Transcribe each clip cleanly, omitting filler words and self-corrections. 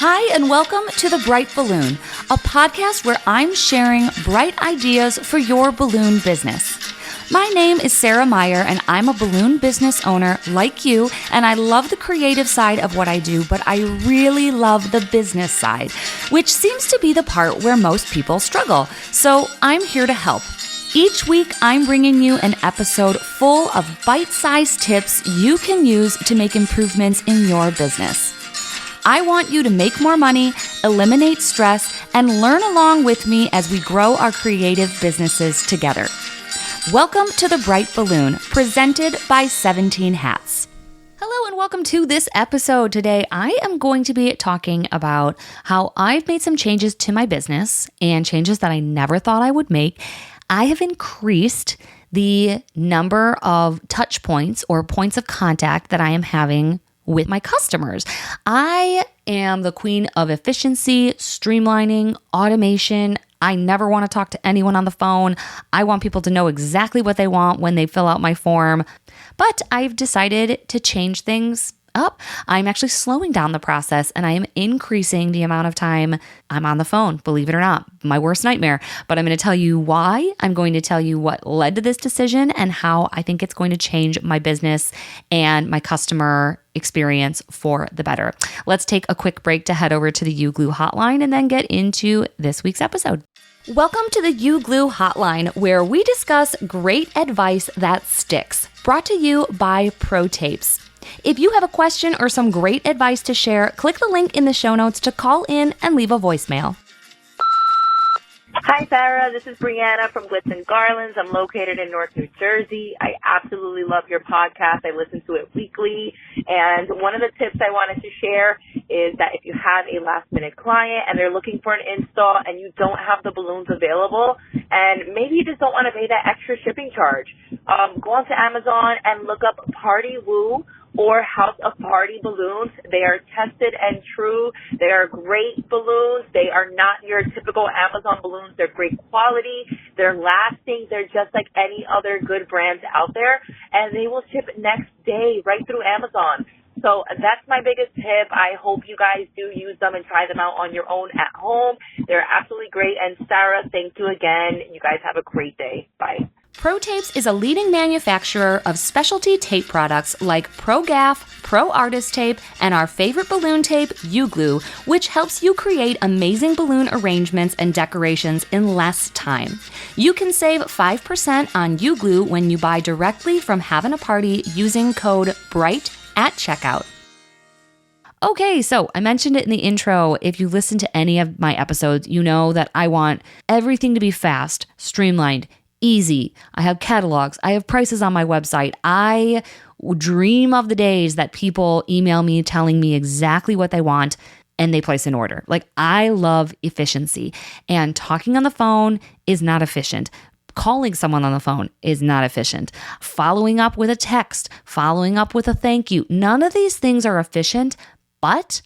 Hi, and welcome to The Bright Balloon, a podcast where I'm sharing bright ideas for your balloon business. My name is Sarah Meyer, and I'm a balloon business owner like you, and I love the creative side of what I do, but I really love the business side, which seems to be the part where most people struggle. So I'm here to help. Each week, I'm bringing you an episode full of bite-sized tips you can use to make improvements in your business. I want you to make more money, eliminate stress, and learn along with me as we grow our creative businesses together. Welcome to The Bright Balloon, presented by 17 Hats. Hello and welcome to this episode. Today, I am going to be talking about how I've made some changes to my business and changes that I never thought I would make. I have increased the number of touch points or points of contact that I am having with my customers. I am the queen of efficiency, streamlining, automation. I never want to talk to anyone on the phone. I want people to know exactly what they want when they fill out my form. But I've decided to change things up. I'm actually slowing down the process and I am increasing the amount of time I'm on the phone, believe it or not, my worst nightmare. But I'm going to tell you why. I'm going to tell you what led to this decision and how I think it's going to change my business and my customer experience for the better. Let's take a quick break to head over to the UGlue hotline and then get into this week's episode. Welcome to the UGlue hotline, where we discuss great advice that sticks. Brought to you by Pro Tapes. If you have a question or some great advice to share, click the link in the show notes to call in and leave a voicemail. Hi, Sarah. This is Brianna from Glitz and Garlands. I'm located in North New Jersey. I absolutely love your podcast. I listen to it weekly. And one of the tips I wanted to share is that if you have a last-minute client and they're looking for an install and you don't have the balloons available, and maybe you just don't want to pay that extra shipping charge, go onto Amazon and look up Party Woo or House of Party balloons. They are tested and true. They are great balloons. They are not your typical Amazon balloons. They're great quality. They're lasting. They're just like any other good brands out there. And they will ship next day right through Amazon. So that's my biggest tip. I hope you guys do use them and try them out on your own at home. They're absolutely great. And Sarah, thank you again. You guys have a great day. Bye. Pro Tapes is a leading manufacturer of specialty tape products like Pro Gaff, Pro Artist Tape, and our favorite balloon tape, UGlue, which helps you create amazing balloon arrangements and decorations in less time. You can save 5% on UGlue when you buy directly from Having a Party using code BRIGHT at checkout. Okay, so I mentioned it in the intro. If you listen to any of my episodes, you know that I want everything to be fast, streamlined, easy. I have catalogs. I have prices on my website. I dream of the days that people email me telling me exactly what they want and they place an order. Like, I love efficiency, and talking on the phone is not efficient. Calling someone on the phone is not efficient. Following up with a text, following up with a thank you. None of these things are efficient, but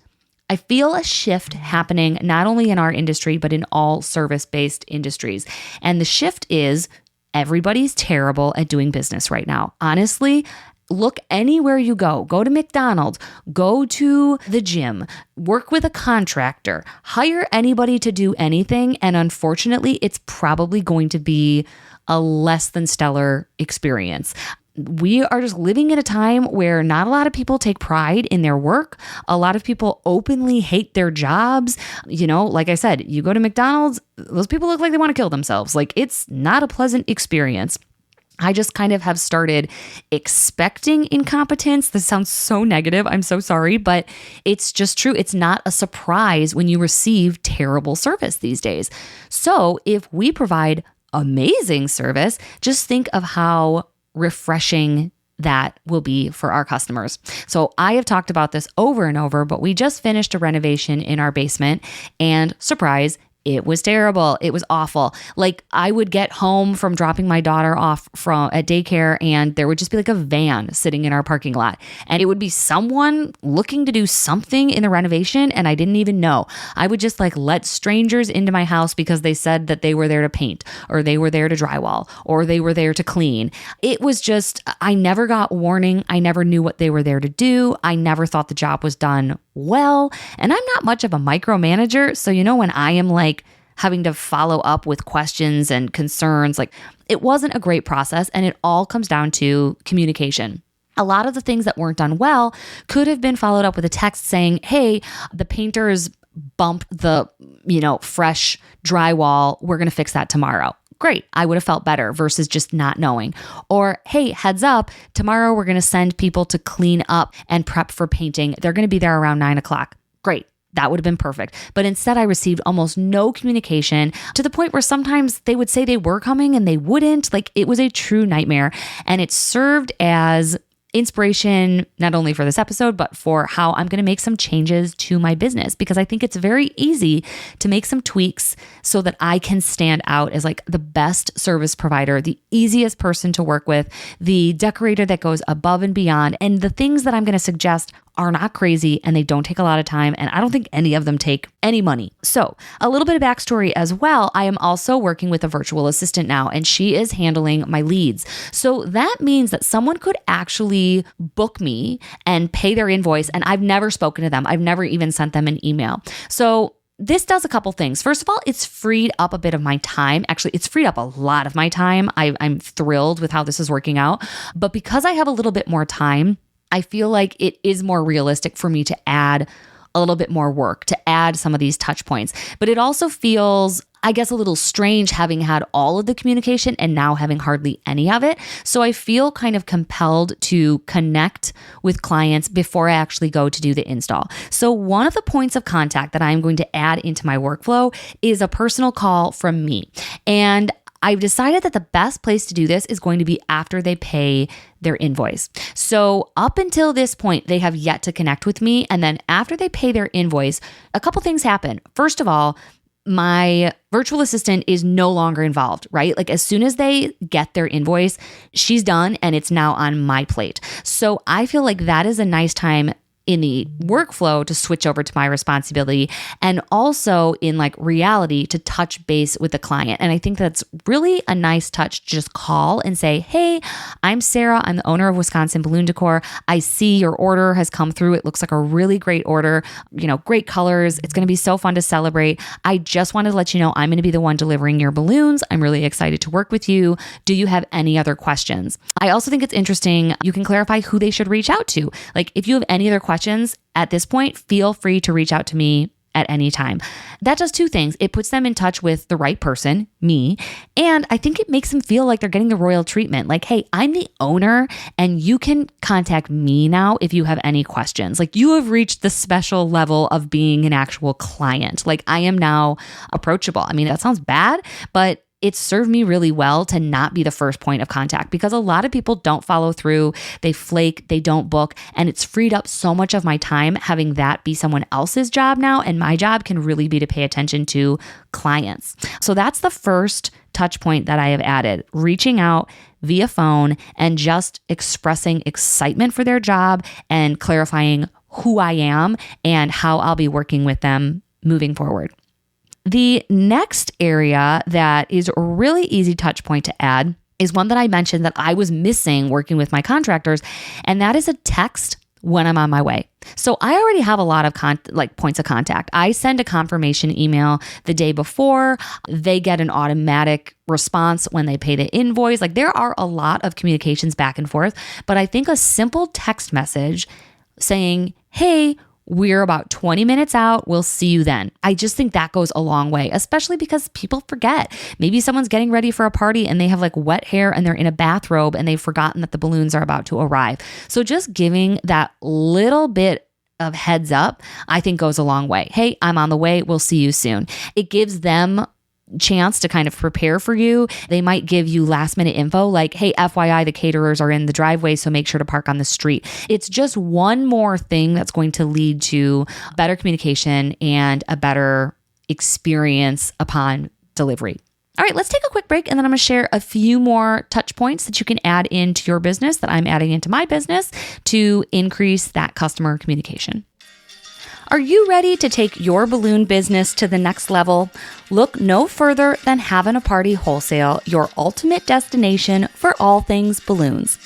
I feel a shift happening not only in our industry, but in all service-based industries. And the shift is everybody's terrible at doing business right now. Honestly, look anywhere you go. Go to McDonald's, go to the gym, work with a contractor, hire anybody to do anything. And unfortunately, it's probably going to be a less than stellar experience. We are just living in a time where not a lot of people take pride in their work. A lot of people openly hate their jobs. You know, like I said, you go to McDonald's, those people look like they want to kill themselves. Like, it's not a pleasant experience. I just kind of have started expecting incompetence. This sounds so negative. I'm so sorry, but it's just true. It's not a surprise when you receive terrible service these days. So if we provide amazing service, just think of how refreshing that will be for our customers. So I have talked about this over and over, but we just finished a renovation in our basement, and surprise, It was terrible. It was awful. Like I would get home from dropping my daughter off at daycare and there would just be like a van sitting in our parking lot and it would be someone looking to do something in the renovation and I didn't even know. I would just like let strangers into my house because they said that they were there to paint or they were there to drywall or they were there to clean. It was just, I never got warning. I never knew what they were there to do. I never thought the job was done well. And I'm not much of a micromanager. So, when I am like having to follow up with questions and concerns, like it wasn't a great process. And it all comes down to communication. A lot of the things that weren't done well could have been followed up with a text saying, hey, the painters bumped the, fresh drywall. We're going to fix that tomorrow. Great. I would have felt better versus just not knowing. Or, hey, heads up, tomorrow we're going to send people to clean up and prep for painting. They're going to be there around 9:00. Great. That would have been perfect. But instead I received almost no communication to the point where sometimes they would say they were coming and they wouldn't. Like it was a true nightmare. And it served as inspiration, not only for this episode, but for how I'm going to make some changes to my business, because I think it's very easy to make some tweaks so that I can stand out as like the best service provider, the easiest person to work with, the decorator that goes above and beyond. And the things that I'm going to suggest are not crazy and they don't take a lot of time. And I don't think any of them take any money. So a little bit of backstory as well. I am also working with a virtual assistant now, and she is handling my leads. So that means that someone could actually book me and pay their invoice. And I've never spoken to them. I've never even sent them an email. So this does a couple things. First of all, it's freed up a bit of my time. Actually, it's freed up a lot of my time. I'm thrilled with how this is working out. But because I have a little bit more time, I feel like it is more realistic for me to add a little bit more work, to add some of these touch points. But it also feels, I guess, a little strange having had all of the communication and now having hardly any of it. So I feel kind of compelled to connect with clients before I actually go to do the install. So one of the points of contact that I'm going to add into my workflow is a personal call from me. And I've decided that the best place to do this is going to be after they pay their invoice. So up until this point, they have yet to connect with me. And then after they pay their invoice, a couple things happen. First of all, my virtual assistant is no longer involved, right? Like as soon as they get their invoice, she's done and it's now on my plate. So I feel like that is a nice time in the workflow to switch over to my responsibility, and also in like reality to touch base with the client. And I think that's really a nice touch. Just call and say, hey, I'm Sarah. I'm the owner of Wisconsin Balloon Decor. I see your order has come through. It looks like a really great order, great colors. It's going to be so fun to celebrate. I just wanted to let you know I'm going to be the one delivering your balloons. I'm really excited to work with you. Do you have any other questions? I also think it's interesting. You can clarify who they should reach out to. Like if you have any other questions at this point, feel free to reach out to me at any time. That does two things. It puts them in touch with the right person, me, and I think it makes them feel like they're getting the royal treatment. Like, hey, I'm the owner and you can contact me now if you have any questions. Like you have reached the special level of being an actual client. Like I am now approachable. I mean, that sounds bad, but it's served me really well to not be the first point of contact, because a lot of people don't follow through, they flake, they don't book, and it's freed up so much of my time having that be someone else's job now, and my job can really be to pay attention to clients. So that's the first touch point that I have added, reaching out via phone and just expressing excitement for their job and clarifying who I am and how I'll be working with them moving forward. The next area that is a really easy touch point to add is one that I mentioned that I was missing working with my contractors, and that is a text when I'm on my way. So I already have a lot of points of contact. I send a confirmation email the day before. They get an automatic response when they pay the invoice. Like there are a lot of communications back and forth, but I think a simple text message saying, hey, we're about 20 minutes out. We'll see you then. I just think that goes a long way, especially because people forget. Maybe someone's getting ready for a party and they have like wet hair and they're in a bathrobe and they've forgotten that the balloons are about to arrive. So just giving that little bit of heads up, I think goes a long way. Hey, I'm on the way. We'll see you soon. It gives them chance to kind of prepare for you. They might give you last minute info like, hey, FYI, the caterers are in the driveway, so make sure to park on the street. It's just one more thing that's going to lead to better communication and a better experience upon delivery. All right, let's take a quick break and then I'm going to share a few more touch points that you can add into your business that I'm adding into my business to increase that customer communication. Are you ready to take your balloon business to the next level? Look no further than Having a Party Wholesale, your ultimate destination for all things balloons.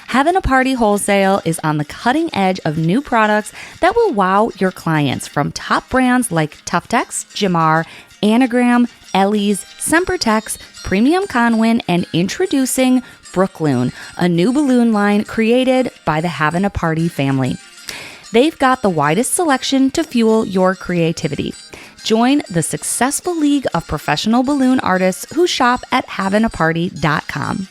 Having a Party Wholesale is on the cutting edge of new products that will wow your clients, from top brands like Tuftex, Jamar, Anagram, Ellie's, Sempertex, Premium Conwin, and introducing Brookloon, a new balloon line created by the Having a Party family. They've got the widest selection to fuel your creativity. Join the successful league of professional balloon artists who shop at havingaparty.com.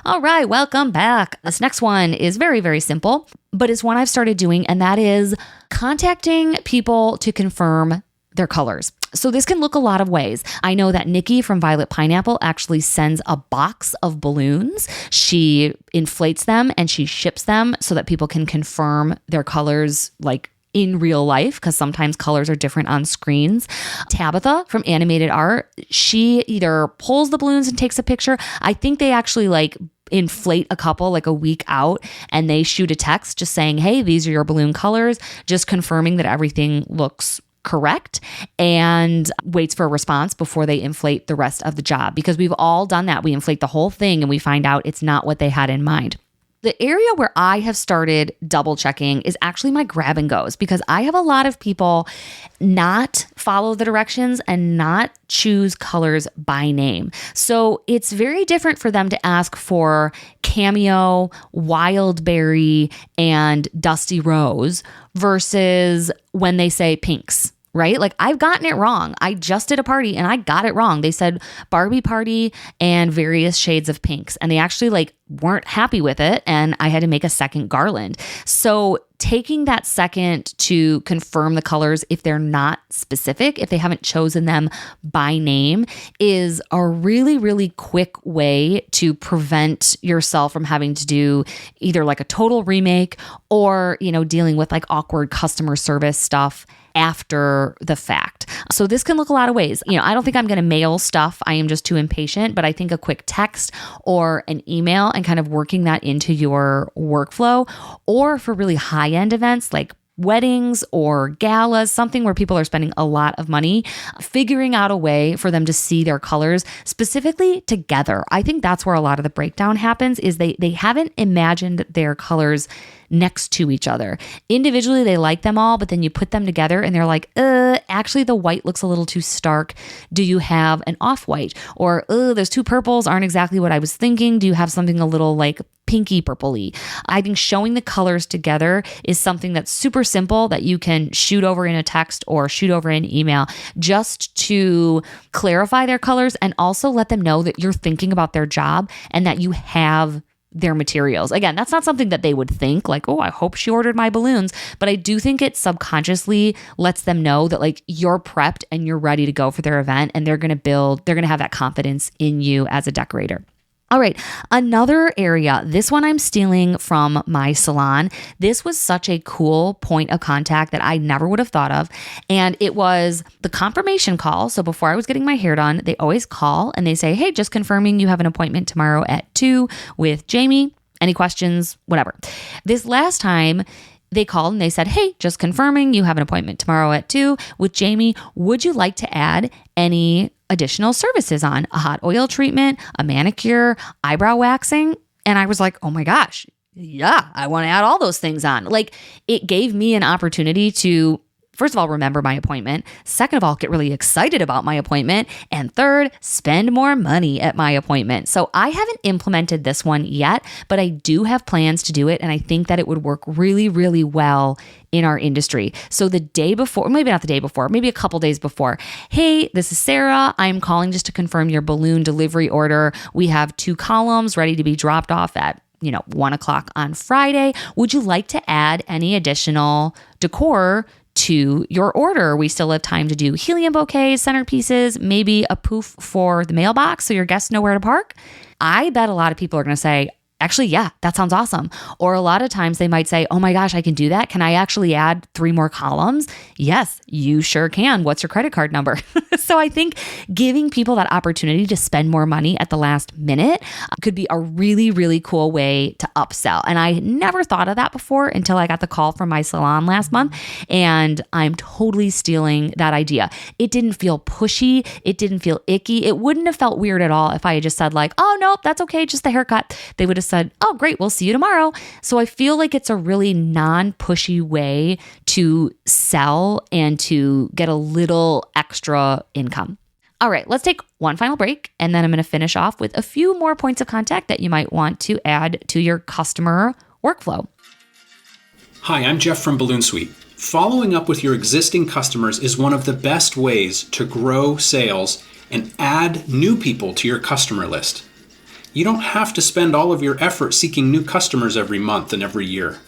All right, welcome back. This next one is very, very simple, but it's one I've started doing, and that is contacting people to confirm their colors. So this can look a lot of ways. I know that Nikki from Violet Pineapple actually sends a box of balloons. She inflates them and she ships them so that people can confirm their colors like in real life, because sometimes colors are different on screens. Tabitha from Animated Art, she either pulls the balloons and takes a picture. I think they actually like inflate a couple like a week out and they shoot a text just saying, hey, these are your balloon colors, just confirming that everything looks correct, and waits for a response before they inflate the rest of the job, because we've all done that. We inflate the whole thing and we find out it's not what they had in mind. The area where I have started double checking is actually my grab and goes, because I have a lot of people not follow the directions and not choose colors by name. So it's very different for them to ask for Cameo, Wildberry, and Dusty Rose versus when they say pinks. Right? Like I've gotten it wrong. I just did a party and I got it wrong. They said Barbie party and various shades of pinks, and they actually like weren't happy with it. And I had to make a second garland. So taking that second to confirm the colors, if they're not specific, if they haven't chosen them by name, is a really, really quick way to prevent yourself from having to do either like a total remake or, dealing with like awkward customer service stuff after the fact. So this can look a lot of ways. I don't think I'm going to mail stuff. I am just too impatient, but I think a quick text or an email and kind of working that into your workflow, or for really high-end events like weddings or galas, something where people are spending a lot of money, figuring out a way for them to see their colors specifically together. I think that's where a lot of the breakdown happens, is they haven't imagined their colors next to each other. Individually, they like them all, but then you put them together and they're like, actually the white looks a little too stark. Do you have an off-white? Or, those two purples aren't exactly what I was thinking. Do you have something a little like pinky purpley? I think showing the colors together is something that's super simple that you can shoot over in a text or shoot over in email just to clarify their colors, and also let them know that you're thinking about their job and that you have their materials. Again, that's not something that they would think like, oh, I hope she ordered my balloons. But I do think it subconsciously lets them know that like you're prepped and you're ready to go for their event, and they're going to have that confidence in you as a decorator. All right, another area, this one I'm stealing from my salon. This was such a cool point of contact that I never would have thought of. And it was the confirmation call. So before I was getting my hair done, they always call and they say, hey, just confirming you have an appointment tomorrow at 2 with Jamie. Any questions? Whatever. This last time, they called and they said, hey, just confirming you have an appointment tomorrow at 2 with Jamie. Would you like to add any additional services on? A hot oil treatment, a manicure, eyebrow waxing? And I was like, oh my gosh, yeah, I want to add all those things on. Like, it gave me an opportunity to, first of all, remember my appointment. Second of all, get really excited about my appointment. And third, spend more money at my appointment. So I haven't implemented this one yet, but I do have plans to do it. And I think that it would work really, really well in our industry. So the day before, maybe not the day before, maybe a couple days before, hey, this is Sarah. I'm calling just to confirm your balloon delivery order. We have 2 columns ready to be dropped off at 1 o'clock on Friday. Would you like to add any additional decor to your order? We still have time to do helium bouquets, centerpieces, maybe a poof for the mailbox so your guests know where to park. I bet a lot of people are going to say, actually, yeah, that sounds awesome. Or a lot of times they might say, oh my gosh, I can do that. Can I actually add 3 more columns? Yes, you sure can. What's your credit card number? So I think giving people that opportunity to spend more money at the last minute could be a really, really cool way to upsell. And I never thought of that before until I got the call from my salon last month. And I'm totally stealing that idea. It didn't feel pushy. It didn't feel icky. It wouldn't have felt weird at all if I had just said like, oh, nope, that's okay. Just the haircut. They would have said, oh, great, we'll see you tomorrow. So I feel like it's a really non-pushy way to sell and to get a little extra income. All right, let's take one final break, and then I'm going to finish off with a few more points of contact that you might want to add to your customer workflow. Hi, I'm Jeff from Balloon Suite. Following up with your existing customers is one of the best ways to grow sales and add new people to your customer list. You don't have to spend all of your effort seeking new customers every month and every year.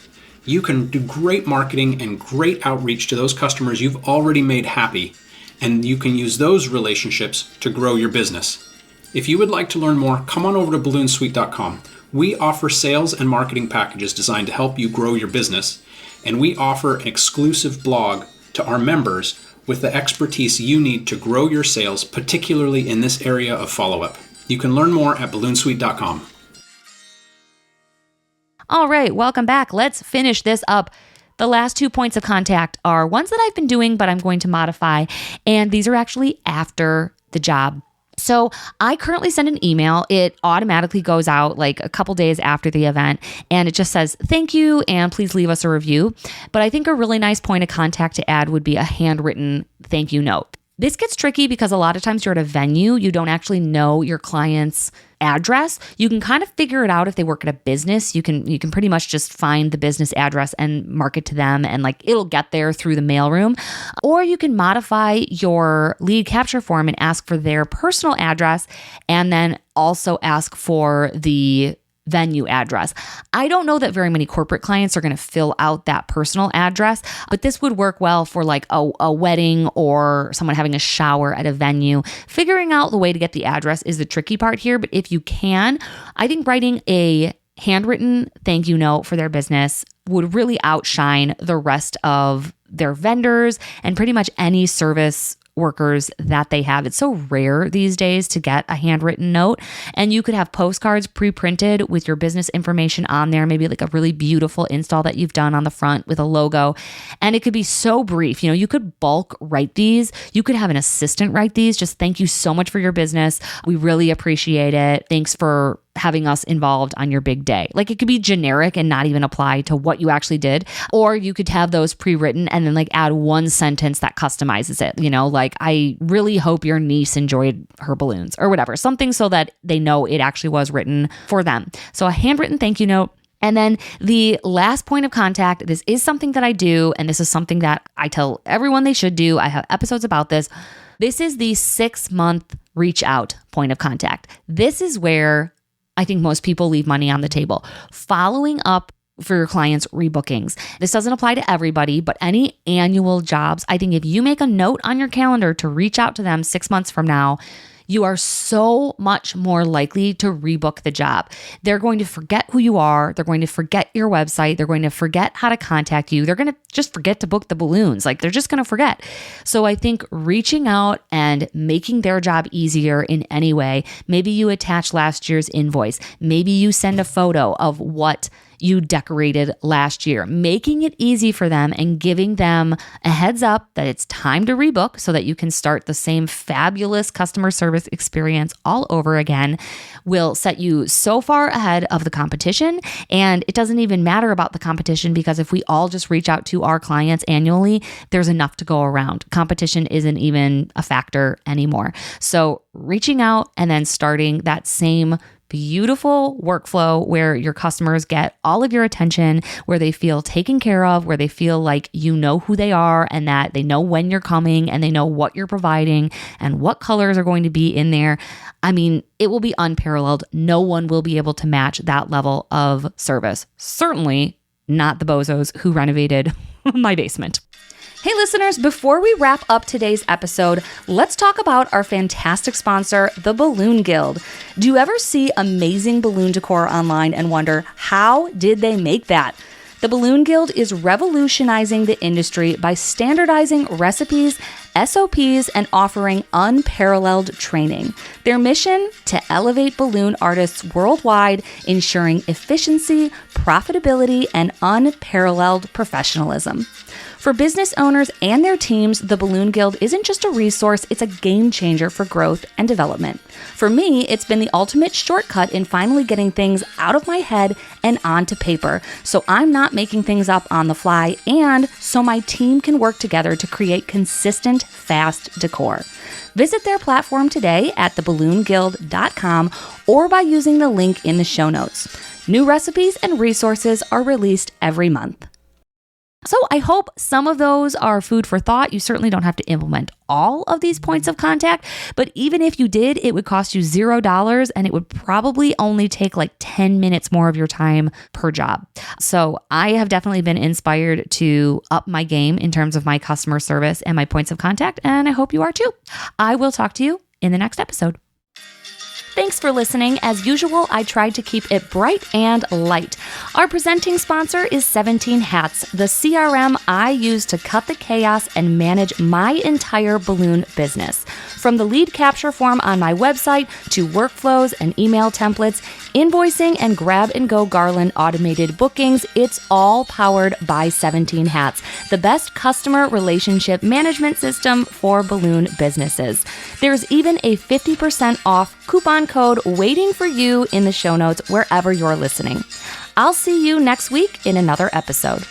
You can do great marketing and great outreach to those customers you've already made happy, and you can use those relationships to grow your business. If you would like to learn more, come on over to balloonsuite.com. We offer sales and marketing packages designed to help you grow your business, and we offer an exclusive blog to our members with the expertise you need to grow your sales, particularly in this area of follow-up. You can learn more at balloonsuite.com. All right, welcome back. Let's finish this up. The last 2 points of contact are ones that I've been doing, but I'm going to modify. And these are actually after the job. So I currently send an email. It automatically goes out like a couple days after the event, and it just says, thank you, and please leave us a review. But I think a really nice point of contact to add would be a handwritten thank you note. This gets tricky because a lot of times you're at a venue, you don't actually know your client's address. You can kind of figure it out if they work at a business. You can pretty much just find the business address and mark it to them, and like it'll get there through the mailroom. Or you can modify your lead capture form and ask for their personal address, and then also ask for the venue address. I don't know that very many corporate clients are going to fill out that personal address, but this would work well for like a wedding or someone having a shower at a venue. Figuring out the way to get the address is the tricky part here, but if you can, I think writing a handwritten thank you note for their business would really outshine the rest of their vendors and pretty much any service workers that they have. It's so rare these days to get a handwritten note, and you could have postcards pre-printed with your business information on there, maybe like a really beautiful install that you've done on the front with a logo. And it could be so brief. You know, you could bulk write these. You could have an assistant write these. Just thank you so much for your business. We really appreciate it. Thanks for having us involved on your big day. Like it could be generic and not even apply to what you actually did. Or you could have those pre-written and then like add one sentence that customizes it. You know, like I really hope your niece enjoyed her balloons or whatever, something so that they know it actually was written for them. So a handwritten thank you note. And then the last point of contact, this is something that I do, and this is something that I tell everyone they should do. I have episodes about this. This is the 6-month reach out point of contact. This is where I think most people leave money on the table. Following up for your clients' rebookings. This doesn't apply to everybody, but any annual jobs, I think if you make a note on your calendar to reach out to them 6 months from now, you are so much more likely to rebook the job. They're going to forget who you are. They're going to forget your website. They're going to forget how to contact you. They're going to just forget to book the balloons. Like they're just going to forget. So I think reaching out and making their job easier in any way, maybe you attach last year's invoice. Maybe you send a photo of what you decorated last year, making it easy for them and giving them a heads up that it's time to rebook so that you can start the same fabulous customer service experience all over again will set you so far ahead of the competition. And it doesn't even matter about the competition because if we all just reach out to our clients annually, there's enough to go around. Competition isn't even a factor anymore. So reaching out and then starting that same beautiful workflow where your customers get all of your attention, where they feel taken care of, where they feel like you know who they are and that they know when you're coming and they know what you're providing and what colors are going to be in there. I mean, it will be unparalleled. No one will be able to match that level of service. Certainly not the bozos who renovated my basement. Hey listeners, before we wrap up today's episode, let's talk about our fantastic sponsor, the Balloon Guild. Do you ever see amazing balloon decor online and wonder, how did they make that? The Balloon Guild is revolutionizing the industry by standardizing recipes, SOPs, and offering unparalleled training. Their mission? To elevate balloon artists worldwide, ensuring efficiency, profitability, and unparalleled professionalism. For business owners and their teams, the Balloon Guild isn't just a resource, it's a game changer for growth and development. For me, it's been the ultimate shortcut in finally getting things out of my head and onto paper, so I'm not making things up on the fly, and so my team can work together to create consistent, fast decor. Visit their platform today at theballoonguild.com or by using the link in the show notes. New recipes and resources are released every month. So I hope some of those are food for thought. You certainly don't have to implement all of these points of contact, but even if you did, it would cost you $0 and it would probably only take like 10 minutes more of your time per job. So I have definitely been inspired to up my game in terms of my customer service and my points of contact, and I hope you are too. I will talk to you in the next episode. Thanks for listening. As usual, I tried to keep it bright and light. Our presenting sponsor is 17 Hats, the CRM I use to cut the chaos and manage my entire balloon business. From the lead capture form on my website to workflows and email templates, invoicing and grab-and-go garland automated bookings, it's all powered by 17 Hats, the best customer relationship management system for balloon businesses. There's even a 50% off coupon code waiting for you in the show notes wherever you're listening. I'll see you next week in another episode.